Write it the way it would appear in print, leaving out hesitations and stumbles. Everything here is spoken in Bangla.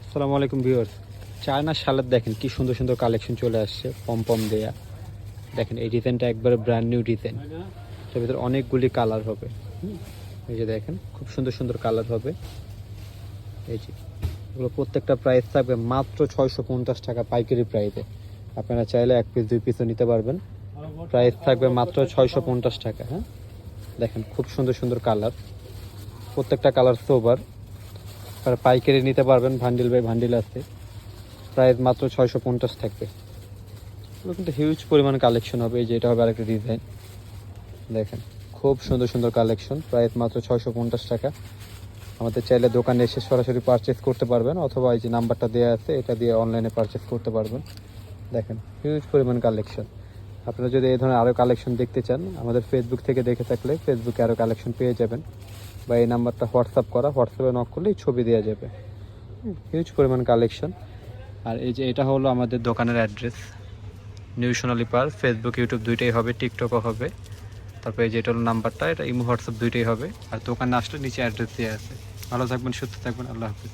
আসসালামু আলাইকুম ভিউয়ার্স। চায়না শালের দেখেন কি সুন্দর সুন্দর কালেকশন চলে আসছে পম পম দেয়া। দেখেন এই ডিজাইনটা একবারে ব্র্যান্ড নিউ ডিজাইন। এর ভিতরে অনেকগুলি কালার হবে। এই যে দেখেন খুব সুন্দর সুন্দর কালার হবে। এই যে এগুলো প্রত্যেকটা প্রাইস থাকবে মাত্র 650 টাকা পাইকারি প্রাইসে। আপনারা চাইলে এক পিস দুই পিসও নিতে পারবেন। প্রাইস থাকবে মাত্র 650 টাকা। হ্যাঁ, দেখেন খুব সুন্দর সুন্দর কালার, প্রত্যেকটা কালার সোবার। আর পাইকারি নিতে পারবেন, ভান্ডিল বাই ভান্ডিল আছে। প্রাইস মাত্র 650 থাকবে। এগুলো কিন্তু হিউজ পরিমাণ কালেকশন হবে। এই যে এটা হবে আরেকটা ডিজাইন, দেখেন খুব সুন্দর সুন্দর কালেকশন। প্রাইস মাত্র 650 টাকা। আমাদের চাইলে দোকানে এসে সরাসরি পারচেস করতে পারবেন, অথবা এই যে নাম্বারটা দেওয়া আছে এটা দিয়ে অনলাইনে পারচেস করতে পারবেন। দেখেন হিউজ পরিমাণ কালেকশন। আপনারা যদি এই ধরনের আরও কালেকশন দেখতে চান, আমাদের ফেসবুক থেকে দেখে থাকলে ফেসবুকে আরও কালেকশন পেয়ে যাবেন, বা এই নাম্বারটা হোয়াটসঅ্যাপ করা, হোয়াটসঅ্যাপে নক করলেই ছবি দেওয়া যাবে। হিউজ পরিমাণ কালেকশন। আর এই যে এটা হলো আমাদের দোকানের অ্যাড্রেস, নিউ সোনালী পার্ক। ফেসবুক ইউটিউব দুইটাই হবে, টিকটকও হবে। তারপরে এই যে এটা হলো নাম্বারটা, এটা ইমো হোয়াটসঅ্যাপ দুইটাই হবে। আর দোকানে আসলে নিচে অ্যাড্রেস দেওয়া আছে। ভালো থাকবেন, সুস্থ থাকবেন, আল্লাহ হাফিজ।